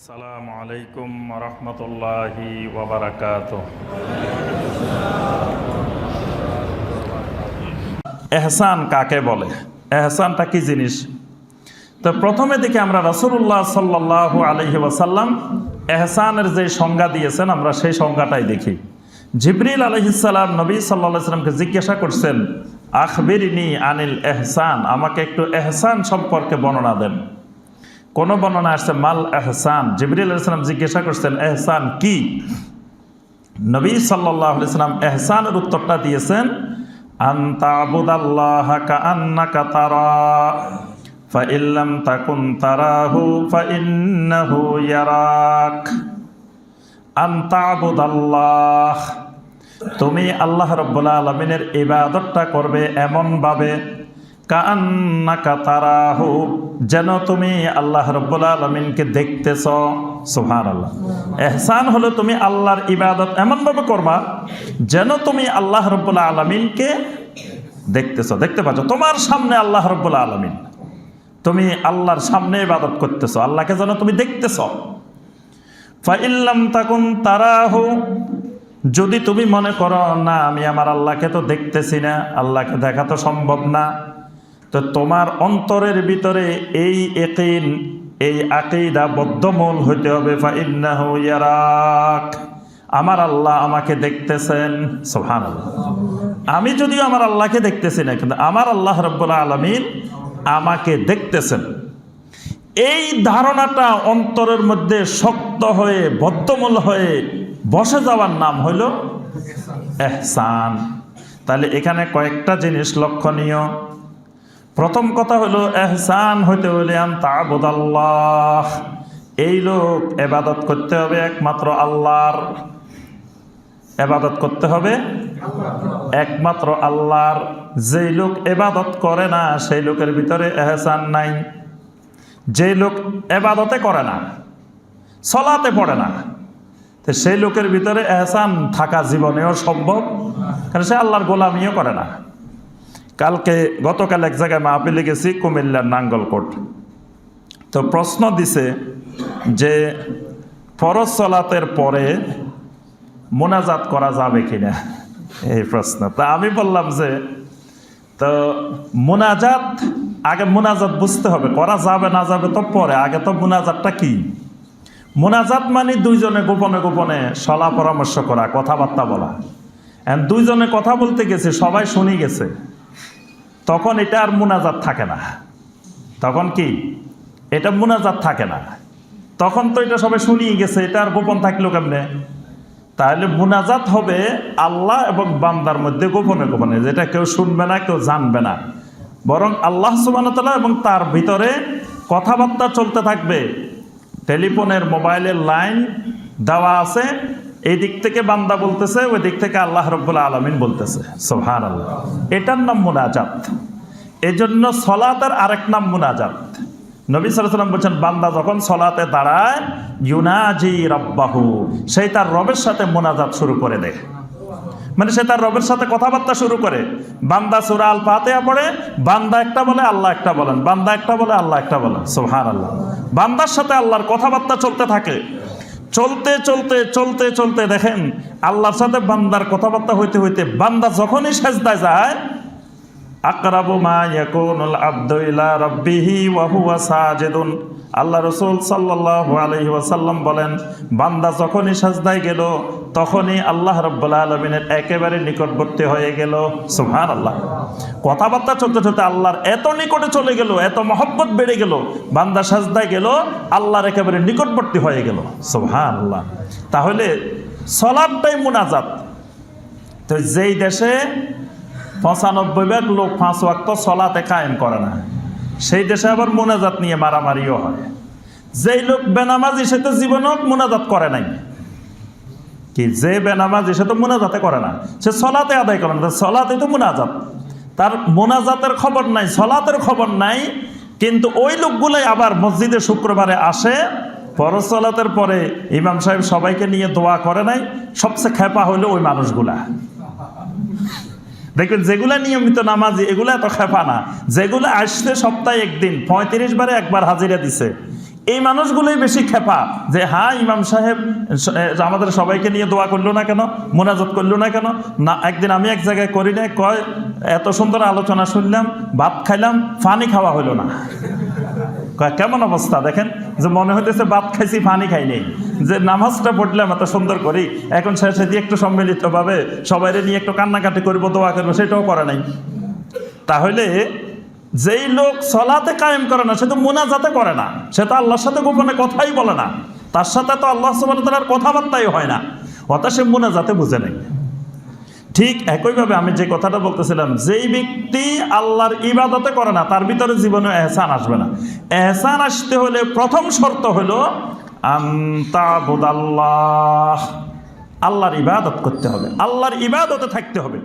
আসসালামু আলাইকুম ওয়া রাহমাতুল্লাহি ওয়া বারাকাতুহু। এহসান কাকে বলে? এহসানটা কি জিনিস? তো প্রথমে দেখি আমরা রাসূলুল্লাহ সাল্লাল্লাহু আলাইহি ওয়াসাল্লাম এহসানের যে সংজ্ঞা দিয়েছেন আমরা সেই সংজ্ঞাটাই দেখি। জিবরিল আলাইহিস সালাম নবী সাল্লাল্লাহু আলাইহি ওয়াসাল্লামকে জিজ্ঞাসা করছেন, আখবিরনি আনিল এহসান, আমাকে একটু এহসান সম্পর্কে বর্ণনা দেন। কোন বর্ণনা আসছে মাল এহসান, জিবরিল আলাইহিস সালাম জিজ্ঞাসা করছেন এহসান কি? নবী সাল্লাল্লাহু আলাইহি ওয়াসাল্লাম এহসানের উত্তরটা দিয়েছেন, আনতা আবুদাল্লাহা কাআন্নাকা তারা ফা ইল্লাম তাকুন তারাহু ফা ইন্নাহু ইয়ারাক। আনতা আবুদাল্লাহ, তুমি আল্লাহ রাব্বুল আলামিনের ইবাদতটা করবে এমন ভাবে কাআন্নাকা তারাহু, যেন তুমি আল্লাহ রাব্বুল আলামিনকে দেখতেছ। সুবহানাল্লাহ। ইহসান হলো তুমি আল্লাহর ইবাদত এমন ভাবে করবা যেন তুমি আল্লাহ রাব্বুল আলামিনকে দেখতেছ, দেখতে পাচ্ছ, তোমার সামনে আল্লাহ রাব্বুল আলামিন, তুমি আল্লাহর সামনে ইবাদত করতেছ, আল্লাহকে যেন তুমি দেখতেছ। ফা ইল্লাম তাকুন তারাহু, যদি তুমি মনে করো না আমি আমার আল্লাহকে তো দেখতেছি না, আল্লাহকে দেখা তো সম্ভব না, তো তোমার অন্তরের ভিতরে এই ইয়াকিন, এই আকীদা বদ্ধমূল হইতে হবে, ফা ইন্নাহু ইয়ারাক, আমার আল্লাহ আমাকে দেখতেছেন। সুবহানাল্লাহ। আমি যদিও আমার আল্লাহকে দেখতেছি না, কিন্তু আমার আল্লাহ রাব্বুল আলামিন আমাকে দেখতেছেন। এই ধারণাটা অন্তরের মধ্যে শক্ত হয়ে বদ্ধমূল হয়ে বসে যাওয়ার নাম হইল ইহসান। তাহলে এখানে কয়েকটা জিনিস লক্ষণীয়। প্রথম কথা হলো ইহসান হইতে হলে আনতা আবুদাল্লাহ, এই লোক ইবাদত করতে হবে একমাত্র আল্লাহর, ইবাদত করতে হবে একমাত্র আল্লাহর। যেই লোক ইবাদত করে না সেই লোকের ভিতরে ইহসান নাই। যে লোক ইবাদতে করে না, সালাতে পড়ে না, তো সেই লোকের ভিতরে ইহসান থাকা জীবনেও সম্ভব, কারণ সে আল্লাহর গোলামিও করে না। গতকাল এক জায়গায় মাহফিলে গেছি, কুমিল্লার নাঙ্গলকোট। তো প্রশ্ন দিছে যে ফরজ সালাতের পরে মোনাজাত করা যাবে কিনা, এই প্রশ্ন। তা আমি বললাম যে তো মোনাজাত, আগে মোনাজাত বুঝতে হবে, করা যাবে না যাবে তো পরে, আগে তো মোনাজাতটা কি? মোনাজাত মানে দুইজনে গোপনে গোপনে সলা পরামর্শ করা, কথাবার্তা বলা। দুইজনে কথা বলতে গেছে, সবাই শুনি গেছে, তখন এটা আর মোনাজাত থাকে না। তখন কি এটা মোনাজাত থাকে না, তখন তো এটা সবাই শুনিয়ে গেছে, এটা আর গোপন থাকলো কেমনে? তাহলে মোনাজাত হবে আল্লাহ এবং বান্দার মধ্যে গোপনে গোপনে, যেটা কেউ শুনবে না, কেউ জানবে না, বরং আল্লাহ সুবহানাহু ওয়া তাআলা এবং তার ভিতরে কথাবার্তা চলতে থাকবে। টেলিফোনের মোবাইলের লাইন দেওয়া আছে, এই দিক থেকে বান্দা বলতেছে, ওই দিক থেকে আল্লাহ রাব্বুল আলামিন বলতেছে। সুবহানাল্লাহ। এটার নাম মুনাজাত। এজন্য সলাতের আরেক নাম মুনাজাত। নবী সাল্লাল্লাহু আলাইহি ওয়াসাল্লাম বলেন, বান্দা যখন সলাতে দাঁড়ায় ইউনাজি রাব্বাহু, সে তার রবের সাথে মুনাজাত শুরু করে দেয়, মানে সে তার রবের সাথে কথাবার্তা শুরু করে। বান্দা সূরা আল ফাতিহা পড়ে, বান্দা একটা বলে আল্লাহ একটা বলেন, বান্দা একটা বলে আল্লাহ একটা বলেন। সুবহানাল্লাহ। বান্দার সাথে আল্লাহর কথাবার্তা চলতে থাকে। চলতে চলতে চলতে চলতে দেখেন আল্লাহর সাথে বান্দার কথাবার্তা হইতে হইতে বান্দা যখনই সিজদায় যায়, আকরাবু মা ইয়াকুনুল আবদু ইলা রাব্বিহি ওয়া হুয়া সাজিদুন, আল্লাহ রাসূল সাল্লাল্লাহু আলাইহি ওয়াসাল্লাম বলেন, বান্দা যখনই সিজদায় গেল তখনই আল্লাহ রাব্বুল আলামিনের একেবারে নিকটবর্তী হয়ে গেল। সুবহানাল্লাহ। কথাবার্তা চলতে চলতে আল্লাহর এত নিকটে চলে গেল, এত মহব্বত বেড়ে গেল, বান্দা সিজদায় গেল আল্লাহর একেবারে নিকটবর্তী হয়ে গেল। সুবহানাল্লাহ। তাহলে সালাতটাই মুনাজাত। তো যেই দেশে 95% লোক 5 ওয়াক্ত সালাতে কায়েম করে না, সেই দেশে আবার মুনাজাত নিয়ে মারামারিও হয়। যেই লোক বেনামাজি সে তো জীবনেও মুনাজাত করে নাই, কি যে বেনামাজি সে তো মুনাজাতে করে না, সে সালাতে আদায় করে না, সালাতে তো মুনাজাত, তার মুনাজাতের খবর নাই, সালাতের খবর নাই। কিন্তু ওই লোকগুলাই আবার মসজিদে শুক্রবারে আসে, ফরজ সালাতের পরে ইমাম সাহেব সবাইকে নিয়ে দোয়া করে নাই। সবচেয়ে খেপা হইলো ওই মানুষগুলা। দেখবেন যেগুলা নিয়মিত নামাজি এগুলা এত খেপা না, যেগুলো আসছে সপ্তাহে একদিন 35 বারে একবার হাজিরা দিছে, এই মানুষগুলোই বেশি খেপা যে হ্যাঁ ইমাম সাহেব আমাদের সবাইকে নিয়ে দোয়া করলো না কেন, মোনাজাত করলো না কেন। না, একদিন আমি এক জায়গায় করি না, কয় এত সুন্দর আলোচনা শুনলাম, ভাত খাইলাম, পানি খাওয়া হলো না। কেমন অবস্থা দেখেন, যে মনে হইতেছে ভাত খাইছি পানি খাই নেই, যে নামাজটা পড়লাম এত সুন্দর করি, এখন শেষে দিয়ে একটু সম্মিলিতভাবে সবাইরে নিয়ে একটু কান্নাকাটি করবো, দোয়া করবো, সেটাও করে নাই। তাহলে যেই লোক সলাতে কায়েম করে না, সে তো মুনাজাতে করে না, সে তো আল্লাহর সাথে গোপনে কথাই বলে না, তার সাথে তো আল্লাহ সুবহানাহু ওয়া তাআলার কথাবার্তাই হয় না, অর্থাৎ সে মুনাজাতে বুঝে নাই। ঠিক একইভাবে আমি যে কথাটা বলতেছিলাম, যেই ব্যক্তি আল্লাহর ইবাদতে করে না, তার ভিতরে জীবনে এহসান আসবে না। এহসান আসতে হলে প্রথম শর্ত হলো আনতাবুদাল্লাহ, আল্লাহর ইবাদত করতে হবে, আল্লাহর ইবাদতে থাকতে হবে।